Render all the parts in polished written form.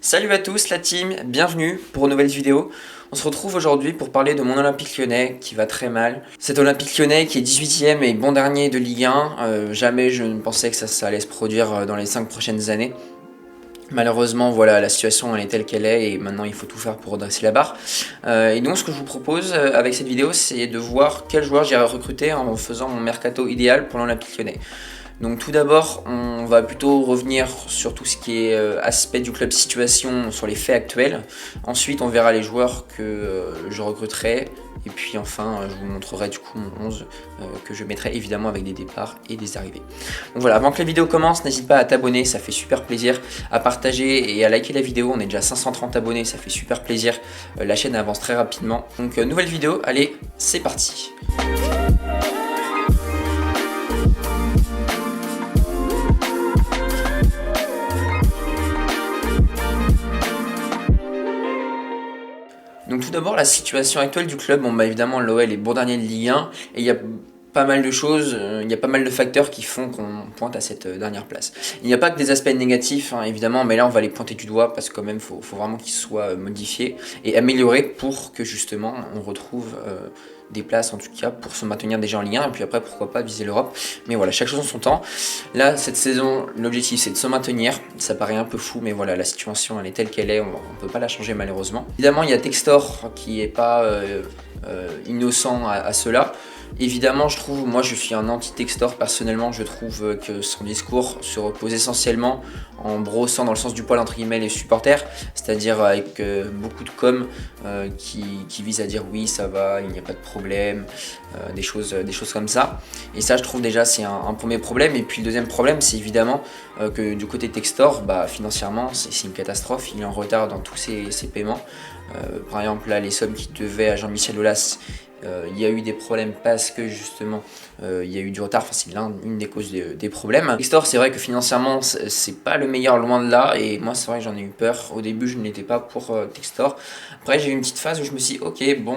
Salut à tous la team, bienvenue pour une nouvelle vidéo. On se retrouve aujourd'hui pour parler de mon Olympique Lyonnais qui va très mal. Cet Olympique Lyonnais qui est 18e et bon dernier de Ligue 1, jamais je ne pensais que ça allait se produire dans les 5 prochaines années. Malheureusement, voilà, la situation elle est telle qu'elle est et maintenant il faut tout faire pour redresser la barre. Et donc ce que je vous propose avec cette vidéo, c'est de voir quel joueur j'irai recruter en faisant mon mercato idéal pour l'Olympique Lyonnais. Donc tout d'abord, on va plutôt revenir sur tout ce qui est aspect du club, situation, sur les faits actuels. Ensuite, on verra les joueurs que je recruterai. Et puis enfin, je vous montrerai du coup mon 11 que je mettrai évidemment avec des départs et des arrivées. Donc voilà, avant que la vidéo commence, n'hésite pas à t'abonner, ça fait super plaisir, à partager et à liker la vidéo. On est déjà 530 abonnés, ça fait super plaisir. La chaîne avance très rapidement. Donc nouvelle vidéo, allez, c'est parti. Donc tout d'abord la situation actuelle du club, bon bah évidemment l'OL est bon dernier de Ligue 1 et il y a pas mal de choses, il y a pas mal de facteurs qui font qu'on pointe à cette dernière place. Il n'y a pas que des aspects négatifs hein, évidemment, mais là on va les pointer du doigt parce que quand même faut vraiment qu'ils soient modifiés et améliorés pour que justement on retrouve des places en tout cas pour se maintenir déjà en Ligue 1 et puis après pourquoi pas viser l'Europe. Mais voilà, chaque chose en son temps. Là cette saison l'objectif c'est de se maintenir, ça paraît un peu fou mais voilà la situation elle est telle qu'elle est, on peut pas la changer malheureusement. Évidemment il y a Textor qui est pas innocent à cela. Évidemment, je trouve, moi je suis un anti-Textor personnellement, je trouve que son discours se repose essentiellement en brossant dans le sens du poil entre guillemets les supporters, c'est-à-dire avec beaucoup de qui visent à dire oui ça va, il n'y a pas de problème, des choses comme ça. Et ça je trouve déjà c'est un premier problème. Et puis le deuxième problème c'est évidemment que du côté Textor, bah, financièrement c'est une catastrophe, il est en retard dans tous ses paiements. Par exemple là les sommes qu'il devait à Jean-Michel Aulas, il y a eu des problèmes parce que justement il y a eu du retard, enfin, c'est une des causes des problèmes. Textor c'est vrai que financièrement c'est pas le meilleur loin de là et moi c'est vrai que j'en ai eu peur. Au début je n'étais pas pour Textor. Après j'ai eu une petite phase où je me suis dit ok bon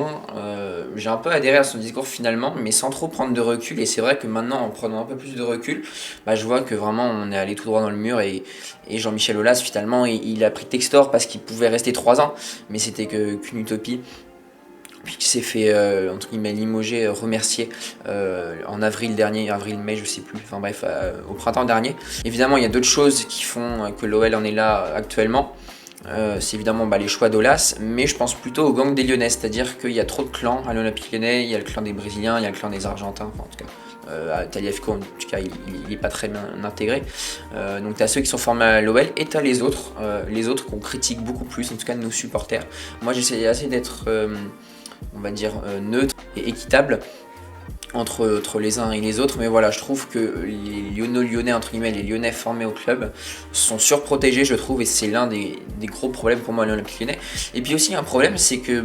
j'ai un peu adhéré à son discours finalement mais sans trop prendre de recul et c'est vrai que maintenant en prenant un peu plus de recul bah, je vois que vraiment on est allé tout droit dans le mur et Jean-Michel Aulas finalement il a pris Textor parce qu'il pouvait rester 3 ans mais c'était qu'une utopie. Puis qui s'est fait entre guillemets limoger, remercier en avril dernier, avril-mai je sais plus, enfin bref au printemps dernier. Évidemment il y a d'autres choses qui font que l'OL en est là actuellement. C'est évidemment les choix d'Aulas, mais je pense plutôt au gang des Lyonnais, c'est-à-dire qu'il y a trop de clans à l'Olympique Lyonnais, il y a le clan des Brésiliens, il y a le clan des Argentins, enfin, en tout cas à Taliafico en tout cas il n'est pas très bien intégré. Donc tu as ceux qui sont formés à l'OL et tu as les autres qu'on critique beaucoup plus, en tout cas de nos supporters. Moi j'essaie assez d'être on va dire neutre et équitable entre les uns et les autres, mais voilà je trouve que les Lyonnais entre guillemets, les Lyonnais formés au club sont surprotégés je trouve et c'est l'un des gros problèmes pour moi à l'Olympique Lyonnais. Et puis aussi un problème c'est que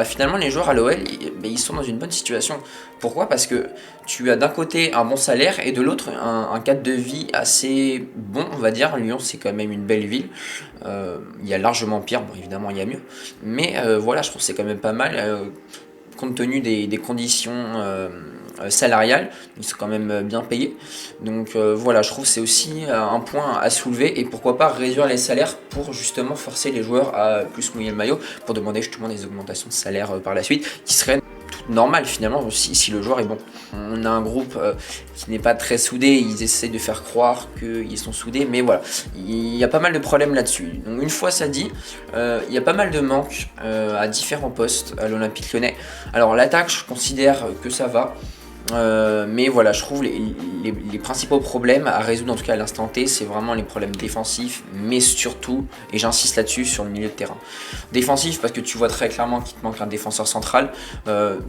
finalement les joueurs à l'OL ils sont dans une bonne situation. Pourquoi? Parce que tu as d'un côté un bon salaire et de l'autre un cadre de vie assez bon on va dire. Lyon c'est quand même une belle ville, il y a largement pire, bon évidemment il y a mieux, mais voilà je trouve que c'est quand même pas mal compte tenu des conditions salariales, ils sont quand même bien payés. Donc voilà, je trouve que c'est aussi un point à soulever et pourquoi pas réduire les salaires pour justement forcer les joueurs à plus mouiller le maillot pour demander justement des augmentations de salaire par la suite qui seraient toutes normales finalement si le joueur est bon. On a un groupe qui n'est pas très soudé, ils essaient de faire croire qu'ils sont soudés, mais voilà, il y a pas mal de problèmes là-dessus. Donc une fois ça dit, il y a pas mal de manques à différents postes à l'Olympique Lyonnais. Alors l'attaque, je considère que ça va. Mais voilà, je trouve les principaux problèmes à résoudre en tout cas à l'instant T, c'est vraiment les problèmes défensifs, mais surtout, et j'insiste là-dessus, sur le milieu de terrain. Défensif parce que tu vois très clairement qu'il te manque un défenseur central,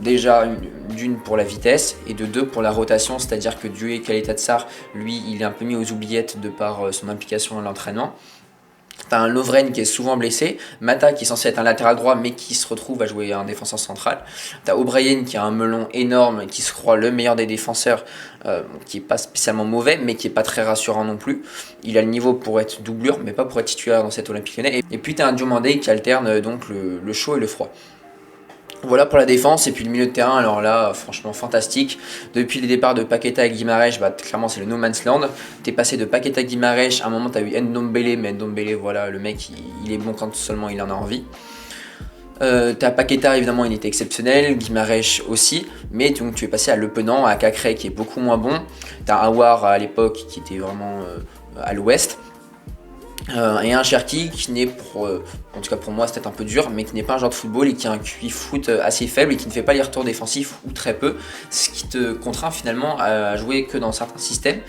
déjà d'une pour la vitesse et de deux pour la rotation, c'est-à-dire que Due Kaleta-Tsar, lui, il est un peu mis aux oubliettes de par son implication à l'entraînement. T'as un Lovren qui est souvent blessé, Mata qui est censé être un latéral droit mais qui se retrouve à jouer un défenseur central. T'as O'Brien qui a un melon énorme, qui se croit le meilleur des défenseurs, qui est pas spécialement mauvais mais qui est pas très rassurant non plus. Il a le niveau pour être doublure mais pas pour être titulaire dans cet Olympique Lyonnais. Et puis t'as un Diomandé qui alterne donc le chaud et le froid. Voilà pour la défense. Et puis le milieu de terrain, alors là, franchement fantastique. Depuis les départs de Paqueta et Guimarães, bah, clairement c'est le no man's land. T'es passé de Paqueta à Guimarães, à un moment t'as eu Ndombele, mais Ndombele, voilà, le mec il est bon quand seulement il en a envie. T'as Paqueta, évidemment il était exceptionnel, Guimarães aussi, mais donc tu es passé à Le Penant, à Cacré qui est beaucoup moins bon. T'as Aouar à l'époque qui était vraiment à l'ouest. Et un Cherki qui n'est en tout cas pour moi c'est peut-être un peu dur, mais qui n'est pas un joueur de football et qui a un QI foot assez faible et qui ne fait pas les retours défensifs ou très peu, ce qui te contraint finalement à jouer que dans certains systèmes.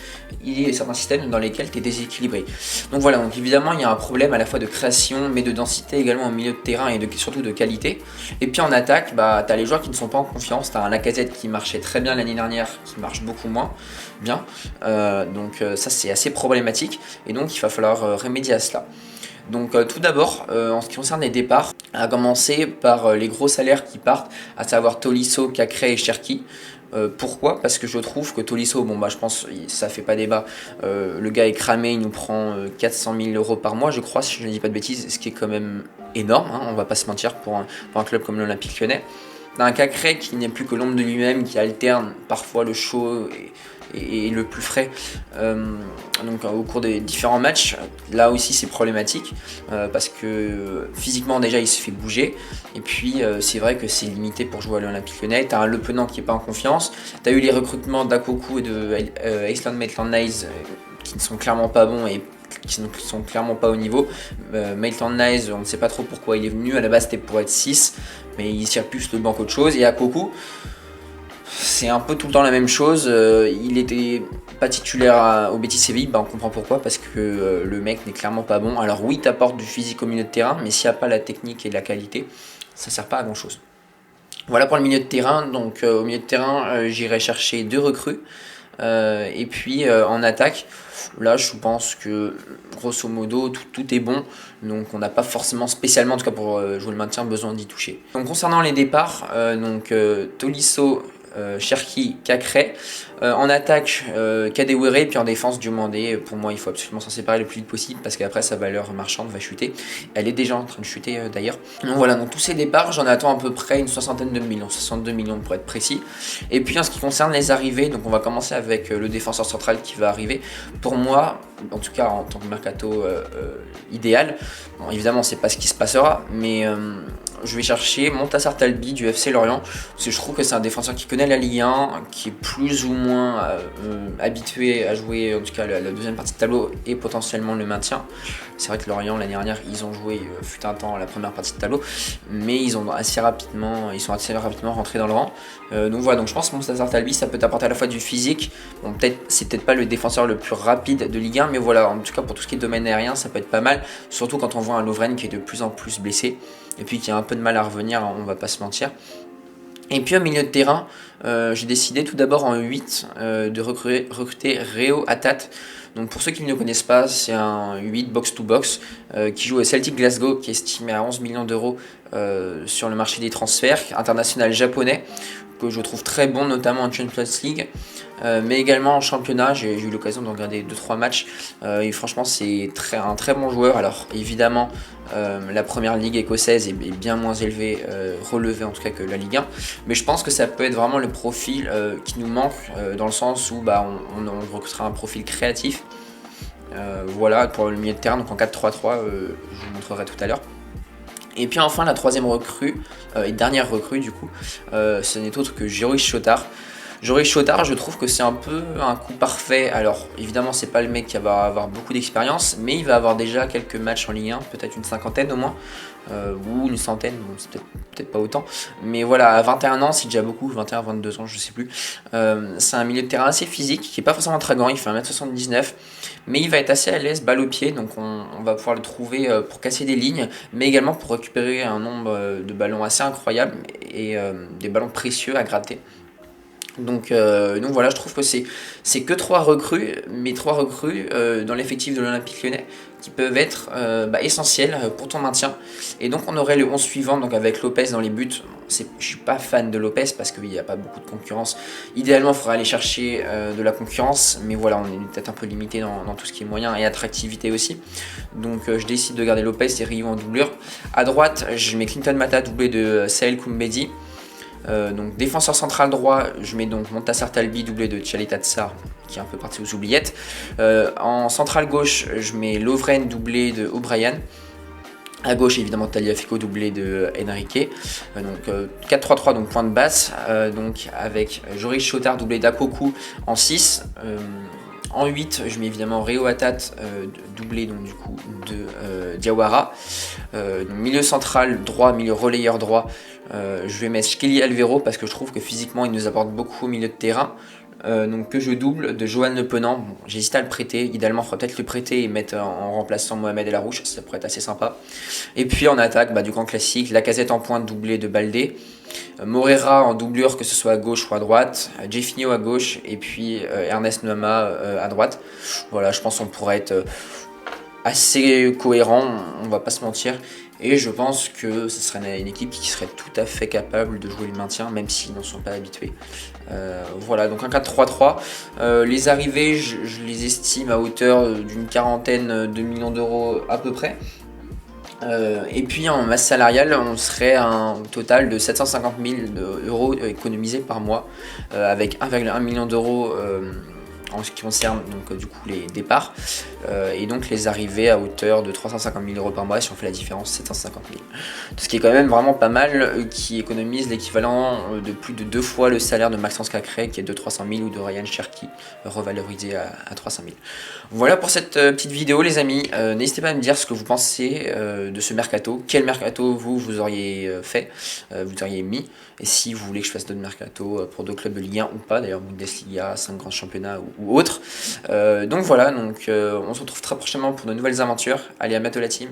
Il y a certains systèmes dans lesquels tu es déséquilibré. Donc voilà, donc évidemment il y a un problème à la fois de création mais de densité également au milieu de terrain et surtout de qualité. Et puis en attaque, bah, tu as les joueurs qui ne sont pas en confiance, tu as un Lacazette qui marchait très bien l'année dernière, qui marche beaucoup moins bien, donc ça c'est assez problématique et donc il va falloir remédier à cela. Donc tout d'abord, en ce qui concerne les départs, à commencer par les gros salaires qui partent, à savoir Tolisso, Cacré et Cherki. Pourquoi? Parce que je trouve que Tolisso, bon bah je pense ça fait pas débat, le gars est cramé, il nous prend 400 000 euros par mois je crois si je ne dis pas de bêtises, ce qui est quand même énorme, hein, on va pas se mentir pour un club comme l'Olympique Lyonnais. T'as un Cacré qui n'est plus que l'ombre de lui-même, qui alterne parfois le chaud et le plus frais donc au cours des différents matchs. Là aussi c'est problématique parce que physiquement déjà il se fait bouger et puis c'est vrai que c'est limité pour jouer à l'Olympique Lyonnais. T'as un Le Penant qui est pas en confiance, t'as eu les recrutements d'Akoku et de Iceland Maitland-Niles qui ne sont clairement pas bons et qui ne sont clairement pas au niveau. Maitland-Niles, on ne sait pas trop pourquoi il est venu, à la base c'était pour être 6 mais il tire plus le banc qu'autre chose. Et Akoku, c'est un peu tout le temps la même chose. Il était pas titulaire au Betis Séville, bah on comprend pourquoi, parce que le mec n'est clairement pas bon. Alors oui, t'apportes du physique au milieu de terrain, mais s'il n'y a pas la technique et la qualité, ça sert pas à grand chose. Voilà pour le milieu de terrain. Donc au milieu de terrain, j'irai chercher 2 recrues. Et puis en attaque, là je pense que grosso modo tout est bon, donc on n'a pas forcément spécialement, en tout cas pour jouer le maintien, besoin d'y toucher. Donc concernant les départs, Tolisso, Cherki, Cacré. En attaque, Kadewere, puis en défense, Diomandé. Pour moi, il faut absolument s'en séparer le plus vite possible parce qu'après, sa valeur marchande va chuter. Elle est déjà en train de chuter d'ailleurs. Donc voilà, donc tous ces départs, j'en attends à peu près une soixantaine de millions, 62 millions pour être précis. Et puis en ce qui concerne les arrivées, donc on va commencer avec le défenseur central qui va arriver. Pour moi, en tout cas en tant que mercato idéal, bon, évidemment, c'est pas ce qui se passera, mais je vais chercher Montassar Talbi du FC Lorient parce que je trouve que c'est un défenseur qui connaît la Ligue 1, qui est plus ou moins habitué à jouer en tout cas la deuxième partie de tableau et potentiellement le maintien. C'est vrai que Lorient l'année dernière ils ont joué fut un temps la première partie de tableau, mais ils sont assez rapidement rentrés dans le rang. Donc voilà, donc je pense que Montassar Talbi ça peut apporter à la fois du physique. Bon, c'est peut-être pas le défenseur le plus rapide de Ligue 1, mais voilà, en tout cas pour tout ce qui est domaine aérien ça peut être pas mal, surtout quand on voit un Lovren qui est de plus en plus blessé et puis qui a un peu de mal à revenir, on va pas se mentir. Et puis au milieu de terrain, j'ai décidé tout d'abord en 8 de recruter Reo Hatat. Donc pour ceux qui ne le connaissent pas, c'est un 8 box-to-box qui joue au Celtic Glasgow, qui est estimé à 11 millions d'euros sur le marché des transferts, international japonais, que je trouve très bon, notamment en Champions League, mais également en championnat. J'ai eu l'occasion de regarder 2-3 matchs, et franchement c'est un très bon joueur. Alors évidemment, la première ligue écossaise est bien moins élevée, relevée en tout cas que la Ligue 1, mais je pense que ça peut être vraiment le profil qui nous manque, dans le sens où on recrutera un profil créatif. Voilà pour le milieu de terrain, donc en 4-3-3, je vous montrerai tout à l'heure. Et puis enfin la troisième recrue, et dernière recrue du coup, ce n'est autre que Joris Chotard. Joris Chotard, je trouve que c'est un peu un coup parfait. Alors évidemment c'est pas le mec qui va avoir beaucoup d'expérience, mais il va avoir déjà quelques matchs en Ligue 1, peut-être une cinquantaine au moins, ou une centaine, bon, c'est peut-être pas autant. Mais voilà, à 21 ans c'est déjà beaucoup, 21-22 ans je sais plus. C'est un milieu de terrain assez physique, qui est pas forcément très grand, il fait 1m79, mais il va être assez à l'aise, balle au pied, donc on va pouvoir le trouver pour casser des lignes, mais également pour récupérer un nombre de ballons assez incroyable et des ballons précieux à gratter. Donc voilà, je trouve que c'est que 3 recrues, mais 3 recrues dans l'effectif de l'Olympique Lyonnais qui peuvent être essentielles pour ton maintien. Et donc on aurait le 11 suivant, donc avec Lopez dans les buts. Je suis pas fan de Lopez parce qu'il n'y a pas beaucoup de concurrence. Idéalement, il faudrait aller chercher de la concurrence, mais voilà, on est peut-être un peu limité dans tout ce qui est moyen et attractivité aussi. Donc je décide de garder Lopez et Rio en doublure. À droite, je mets Clinton Mata doublé de Saël Koumbedi. Donc défenseur central droit, je mets donc Montassar Talbi doublé de Tchaleta Tsar qui est un peu parti aux oubliettes. En central gauche, je mets Lovren doublé de O'Brien. À gauche, évidemment, Tagliafico doublé de Enrique. Donc 4-3-3, donc point de basse. Donc avec Joris Chotard doublé d'Apoku en 6. En 8, je mets évidemment Reo Atat doublé donc, du coup, de Diawara. Milieu central droit, milieu relayeur droit. Je vais mettre Kelly Alvero parce que je trouve que physiquement il nous apporte beaucoup au milieu de terrain. Donc que je double de Johan Le Penant. Bon, j'hésite à le prêter. Idéalement, il faudrait peut-être le prêter et mettre en remplaçant Mohamed El Arouche. Ça pourrait être assez sympa. Et puis en attaque, du grand classique, Lacazette en pointe doublé de Baldé. Morera en doublure, que ce soit à gauche ou à droite. Jeffinho à gauche. Et puis Ernest Nuama à droite. Voilà, je pense qu'on pourrait être assez cohérent, on va pas se mentir. Et je pense que ce serait une équipe qui serait tout à fait capable de jouer le maintien, même s'ils n'en sont pas habitués. Voilà, donc un 4-3-3. Les arrivées, je les estime à hauteur d'une quarantaine de millions d'euros à peu près. Et puis en masse salariale, on serait à un total de 750 000 euros économisés par mois, avec 1,1 million d'euros en ce qui concerne donc, du coup les départs et donc les arrivées à hauteur de 350 000 euros par mois. Si on fait la différence, 750 000, ce qui est quand même vraiment pas mal, qui économise l'équivalent de plus de 2 fois le salaire de Maxence Cacré qui est de 300 000 ou de Ryan Cherki revalorisé à 300 000. Voilà pour cette petite vidéo les amis. N'hésitez pas à me dire ce que vous pensez de ce mercato, quel mercato vous auriez fait, vous auriez mis, et si vous voulez que je fasse d'autres mercato pour d'autres clubs de Ligue 1 ou pas, d'ailleurs Bundesliga, 5 grands championnats ou autres. Donc voilà, on se retrouve très prochainement pour de nouvelles aventures. Allez, à bientôt la team.